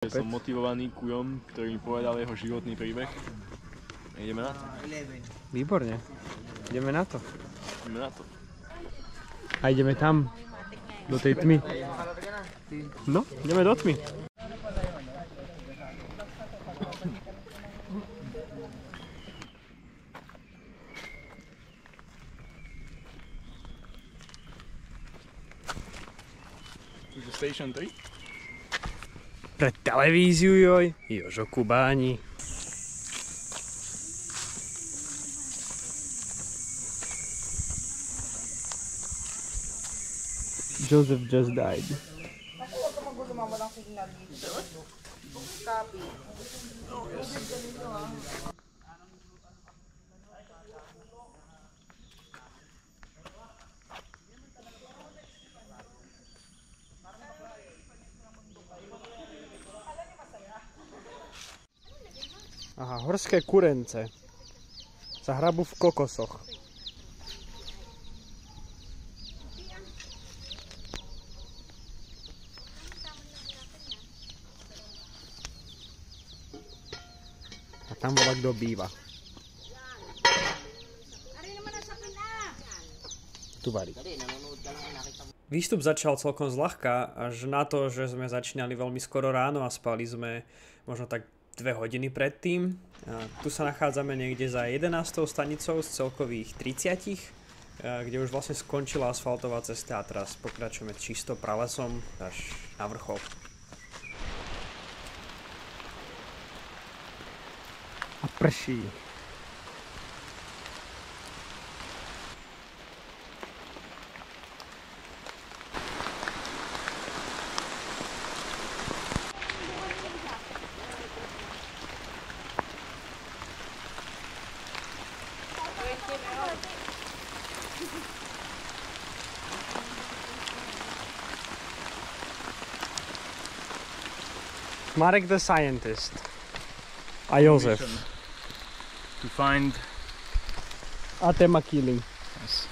Som motivovaný kujom, ktorý mi povedal jeho životný príbeh. Ideme na to. Výborne. Ideme na to. Ideme na to. A ideme tam. Do tej tmy. No, ideme do tmy. Station 3? Pre televíziu, joj. Jožo Kubáni. Joseph just died. Aha, horské kurence sa hrabu v kokosoch. A tam bola kto býva. Tu varí. Výstup začal celkom zľahka, až na to, že sme začínali veľmi skoro ráno a spali sme možno tak 2 hodiny predtým. A tu sa nachádzame niekde za 11. stanicou z celkových 30, kde už vlastne skončila asfaltová cesta a teraz pokračujeme čisto pralesom až na vrchol. A prší. Marek the Scientist a Jozef. To find Atema Killing. yes.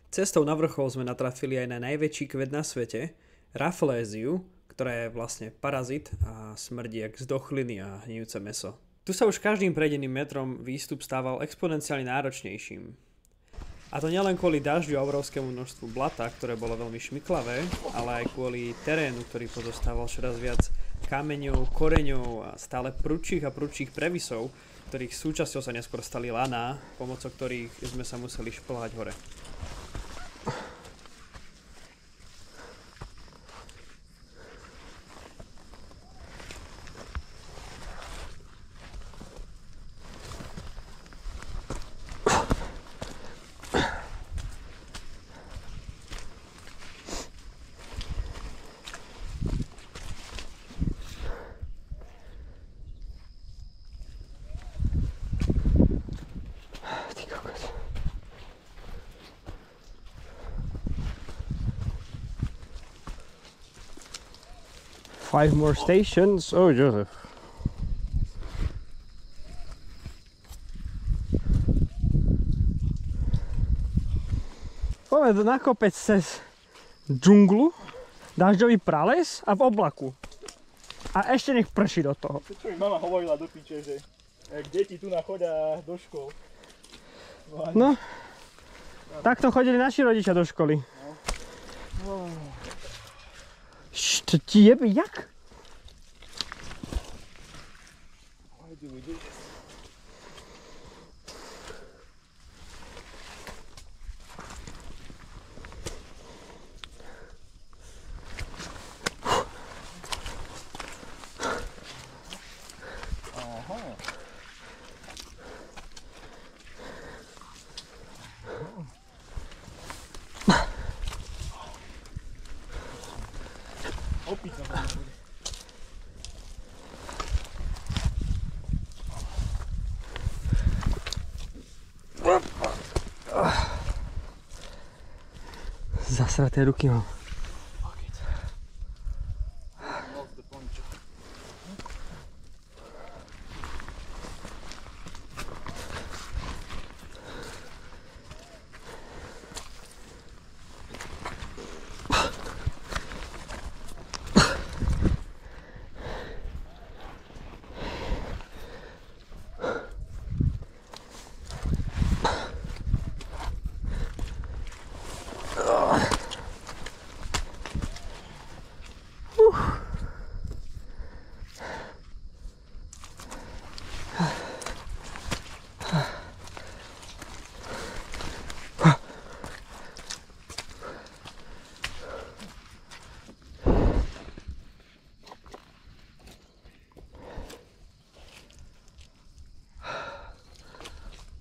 Cestou na vrchol sme natrafili aj na najväčší kvet na svete, Rafflesiu, ktorá je vlastne parazit a smrdí jak zdochliny a hnijúce mäso. Tu sa už každým prejdeným metrom výstup stával exponenciálne náročnejším. A to nielen kvôli dažďu a obrovskému množstvu blata, ktoré bolo veľmi šmiklavé, ale aj kvôli terénu, ktorý pozostával čoraz viac kameňov, koreňov a stále prudších a prudších previsov, ktorých súčasťou sa neskôr stali laná, pomocou ktorých sme sa museli šplhať hore. Five more stations. Oh, Joseph. Poďme na kopec cez džunglu, dažďový prales a v oblaku. A ešte nech prší do toho. Čo mi mama hovorila do piče, že jak deti tu nachodia do škôl. No, takto chodili naši rodičia do školy. No. To ti jebe, jak? Opiť na to bude. Zasraté ruky mám.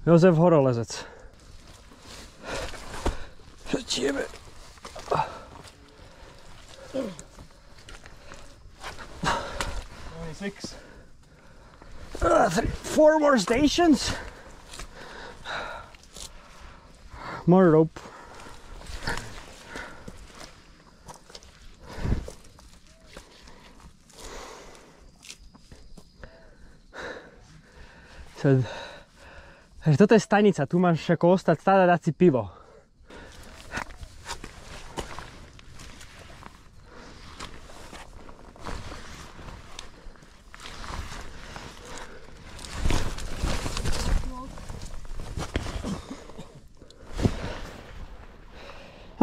Jozef horolezec. Čo tiebe? 26. 4 more stations. More rope. Takže toto je stanica, tu máš ako ostať stále dať si pivo.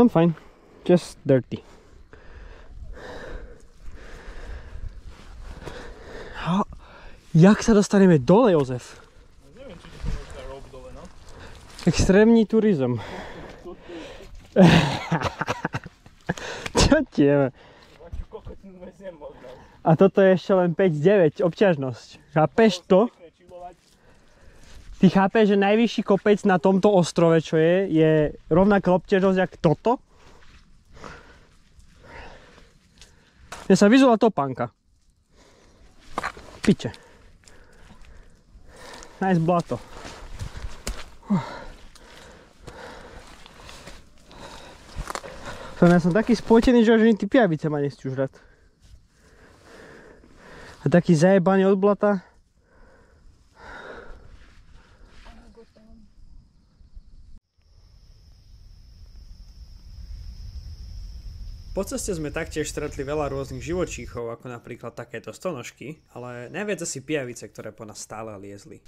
I'm fine, just dirty. Jak sa dostaneme dole, Jozef? Neviem, či to môže rob dole, no. Extrémny turizm. Čo tiebe? A toto je ešte len 5,9 obťažnosť. Chápeš to? Ty chápeš, že najvyšší kopec na tomto ostrove, čo je rovnaká obťažnosť jak toto? Mne sa vyzula topánka. Piče. Nice blato. Ja som taký spotený, že ani ty pijavice ma nechcú žrať. A taký zajebaný od blata. Po ceste sme taktiež stretli veľa rôznych živočíchov, ako napríklad takéto stonožky, ale najviac asi pijavice, ktoré po nás stále liezli.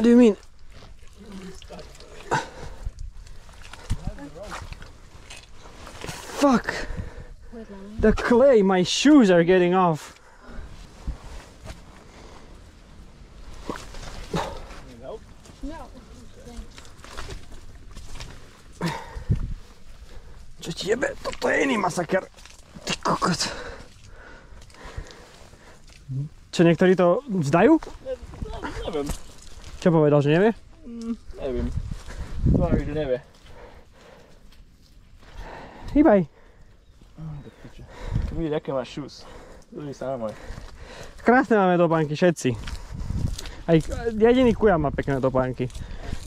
What do you mean? Fuck! The clay, my shoes are getting off. Čo ti jebe? Toto je iný masaker. Ty kokot. Čo, niektorí to vzdajú? Neviem. Čo povedal, že nevie? Neviem. Tvári, že nevie. Hýbaj. Vidíš, aké máš shoes. Druhý sa môj. Krásne máme topánky, všetci. Aj jediný kuja má pekné topánky.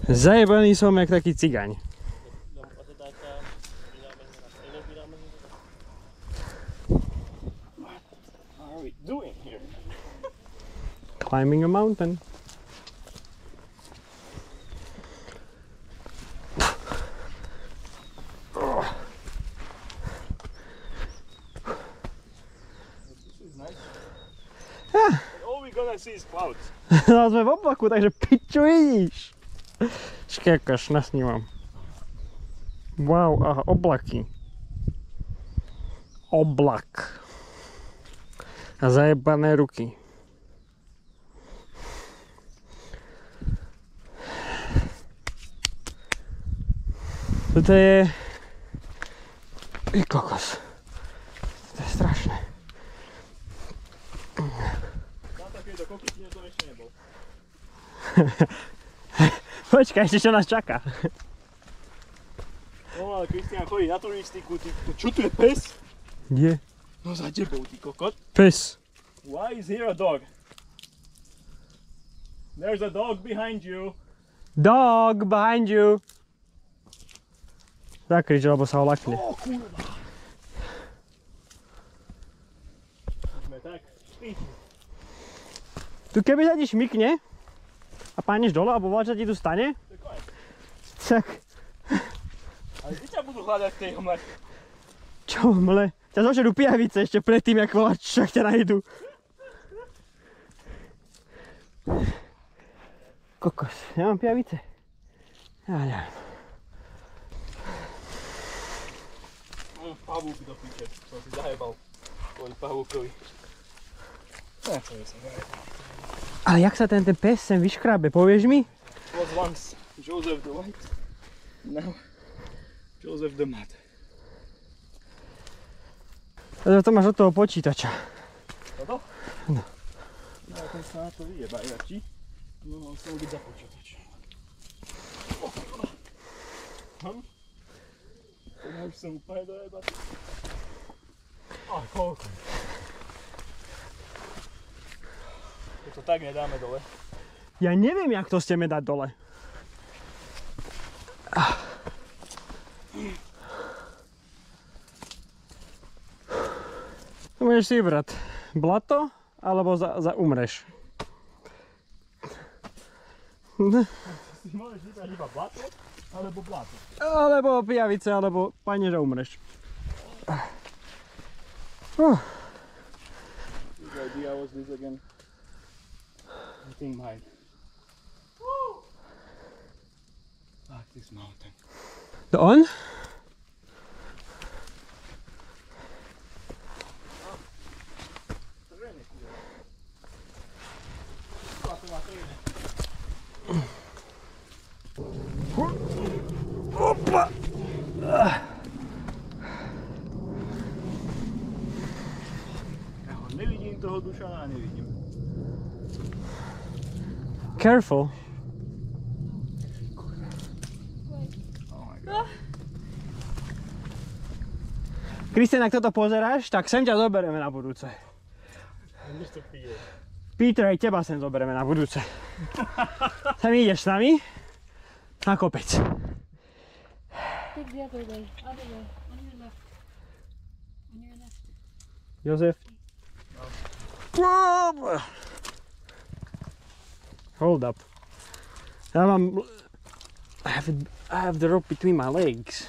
Zajebaný som jak taký cigaň. What are we doing here? Climbing a mountain. See his clouds. No sme v oblaku, takže piču vidíš. Škekaš, nasnímam. Wow, aha, oblaky. Oblak. A zajebané ruky. Toto je... kokos. To je strašné. Počkaj, ešte čo nás čaká. No ale Kristián chodí na turistiku, čo tu je pes? Kde? No za tebou, ty kokot. Pes. Why is here a dog? There's a dog behind you. Dog behind you. Zakrič, lebo sa ho lakne. Ó, kurva. Sme tak štíti. Tu keby sa ti šmykne a páneš dole, alebo voľač sa ti tu stane, tak... Ale kde ťa budú hľadať v tej hmle? Čo mle? Ťa zožerú pijavice ešte predtým, jak voľač však ťa nájdu. Kokos, nemám pijavice? Ja neviem. Pavúk do piče, som si zajebal. Kvôli pavúkovi. To je som zajebal. Ale jak sa ten pes sem vyškrábe, povieš mi? Was once Joseph the White, now Joseph the Mad. To máš od toho počítača. Toto? No. No a ten sa na to vyjeba, jaký? No, musel byť za počítač. Ja už som úplne dojebatý. Koľko? To tak nedáme dole. Ja neviem, jak to chceme dať dole. Môžeš si vybrať blato, alebo umreš. Si môžeš vybrať iba blato, alebo blato. Alebo pijavice, alebo pane, že umreš. Which idea was this again? I think mine. Like this mountain. To on? Opa! Ja ho nevidím toho Dušana a nevidím. Careful. Oh my god. Kristian, ak toto pozeráš, tak sem ťa zoberieme na budúce. Ideš to pije. Peter, aj teba sem zoberieme na budúce. Sem ideš s nami na kopec. Take the other way. Other way. On your left. On your left. Jozef. Hold up. I have the rope between my legs.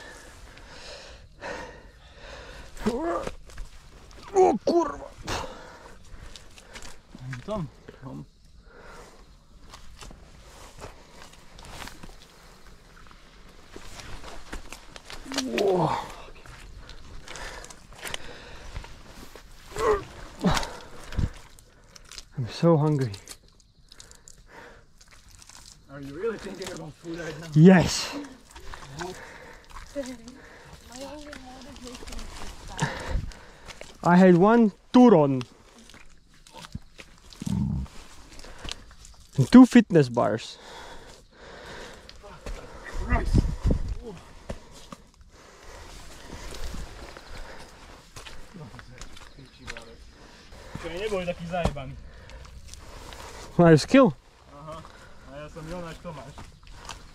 Oh, kurva. Tam. Whoa. I'm so hungry. Are you really thinking about food right now? Yes. My only motivation is to I had one turon and 2 fitness bars. Christ. Čo neboli taký zajebaný. Majú skill. Aha. A ja som Jonáš Tomáš.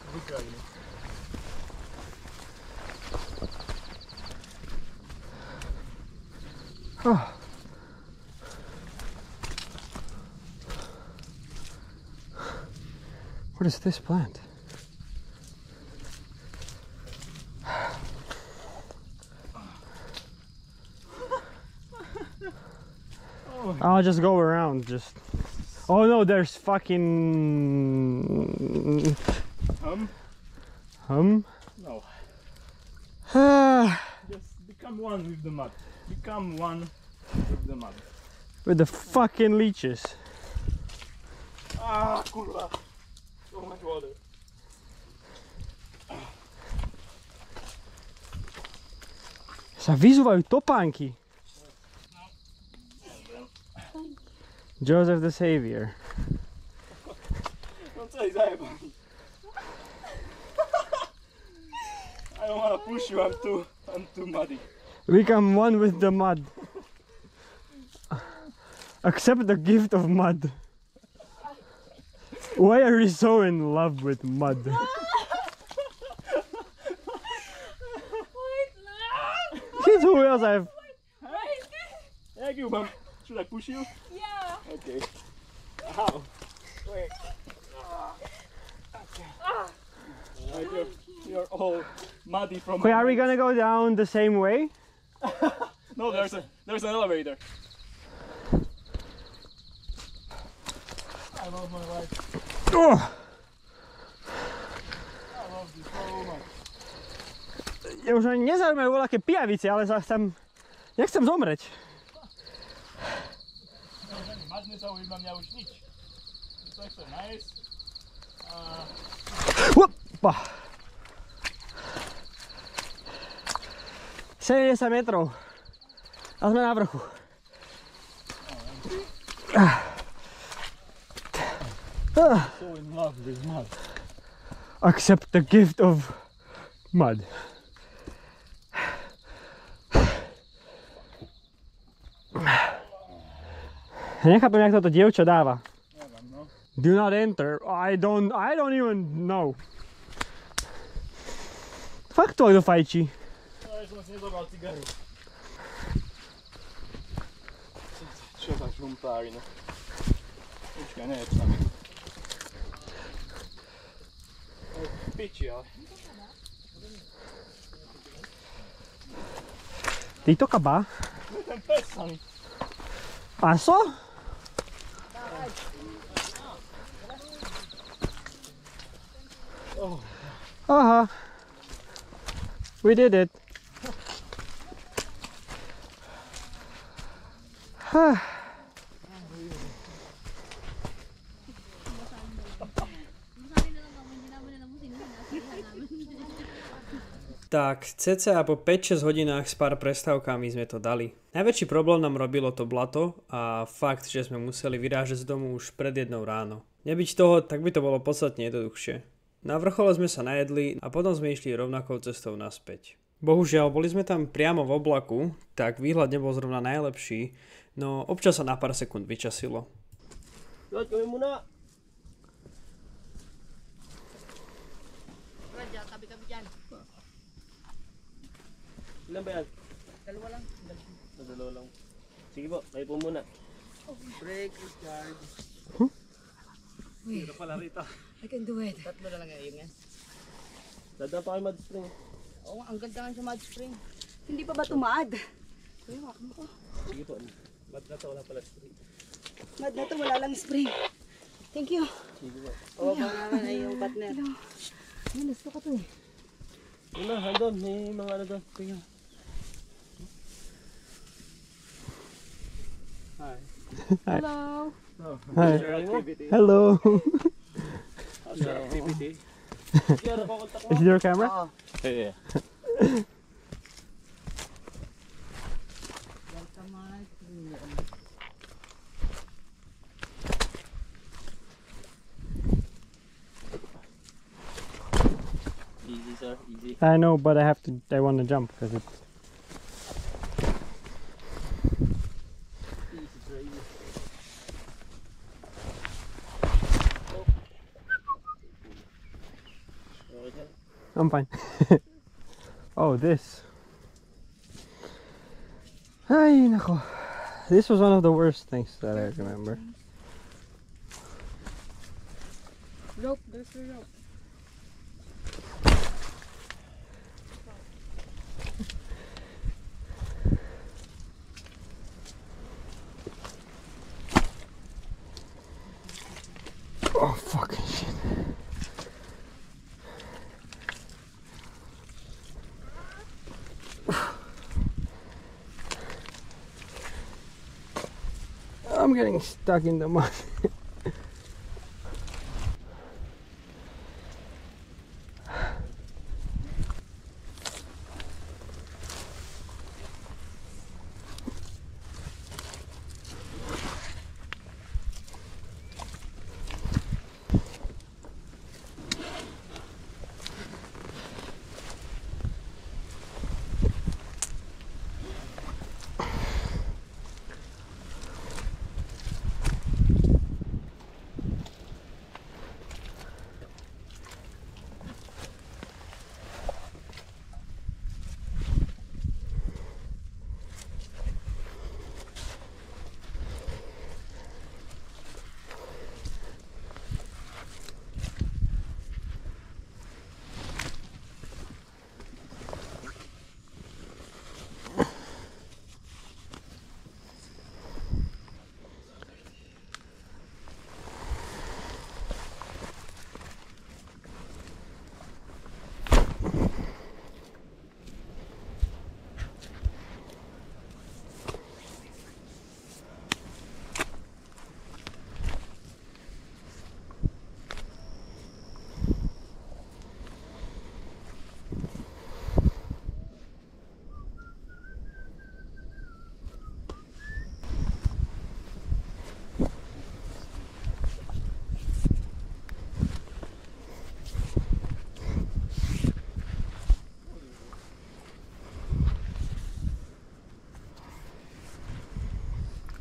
Z Ukrajiny. Oh. What is this plant? I'll just go around, just... Oh no, there's fucking... Hum? No. Ah, Just become one with the mud. Become one with the mud. with the fucking leeches. Ah, kurwa. So much water. Sa vyzúvajú topánky. Joseph the Savior. Som celý zajebaný. I don't wanna push you, I'm too muddy. Become one with the mud. Accept the gift of mud. Why are you so in love with mud? Wait lang! She's who else I've... Wait! Thank you, ma'am. Should I push you? Yeah! Okay. Ow. Wait. Okay. Right, you're all muddy from... Wait, are we gonna go down the same way? No, there's an elevator. I love my life. Oh! I love this so much. Ja už ani nezaujímajú voľaké pijavice, ale nechcem zomreť. Mať nezaujíma mňa už nič. To je nice. Opa! 70 metrov. A sme na vrchu. So in love with mud. Accept the gift of mud. Nechápem, jak toto dievča dáva. Neviem, no. Do not enter. I don't even know. Fakt to aj do fajčí. Ja som si nezobral cigaru. Čo za žumpárina? Počkaj, nie je to tam. Piči, ale... Dito ka ba? Ten pesan. Aso? Oh. Aha. We did it. Tak, cca po 5-6 hodinách s pár prestávkami sme to dali. Najväčší problém nám robilo to blato a fakt, že sme museli vyrážať z domu už pred 1 ráno. Nebyť toho, tak by to bolo podstatne jednoduchšie. Na vrchole sme sa najedli a potom sme išli rovnakou cestou naspäť. Bohužiaľ, boli sme tam priamo v oblaku, tak výhľad nebol zrovna najlepší, no občas sa na pár sekúnd vyčasilo. Loď, kami muna. Raja, tabi-tabi dyan. Ilan ba yan? Dalawa lang. Dalawa lang. Sige po, kayo po muna. Break, Richard. Ito pala rito. I can do it. Tatlo na lang yun yan. Dadaan pa kayo Mud Spring. Oo, ang ganda nga sa Mud Spring. Hindi pa ba tumad? Kuya, wak mo ko. Sige po. Mud na to, wala pala spring. Mud na to, wala lang spring. Thank you. Sige po. Oo, baka naman ay yung partner. Ay, gusto ko to eh. Una, handon. May mga ano doon. Tingnan. Hi. Hello. Hi. Activity. Hello. How's your activity? Is it your camera? Yeah. Easy, sir. Easy. I know, but I want to jump because it's... Easy, sir. Easy. I'm fine. Oh, this. Ay, nako. This was one of the worst things that I remember. Rope, there's the rope. Oh, fucking shit. I'm getting stuck in the mud.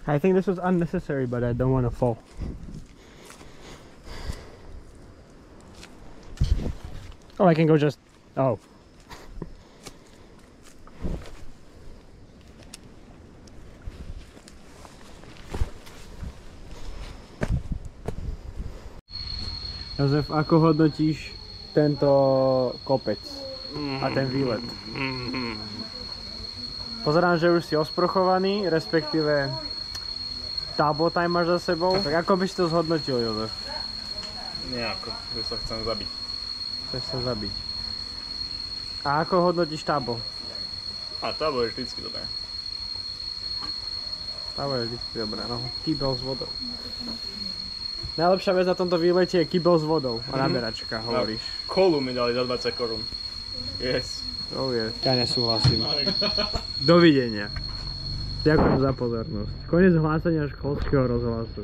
I think this was unnecessary, but I don't want to fall. Or I can go just... Oh. Jozef, ako hodnotíš tento kopec a ten výlet? Pozerám, že už si osprochovaný, respektíve tablet aj máš za sebou. Tak ako by si to zhodnotil, Jozef? Nejako, že sa chcem zabiť. Chceš sa zabiť. A ako hodnotíš tábor? A tábor je vždycky dobré. Tábor je vždycky dobré, no. Kýbel s vodou. Najlepšia vec na tomto výlete je kýbel s vodou a naberačka, hovoríš. Kolu mi dali za 20 korún. Yes. Oh yes. Ja nesúhlasím. Dovidenia. Ďakujem za pozornosť. Koniec hlásenia školského rozhlasu.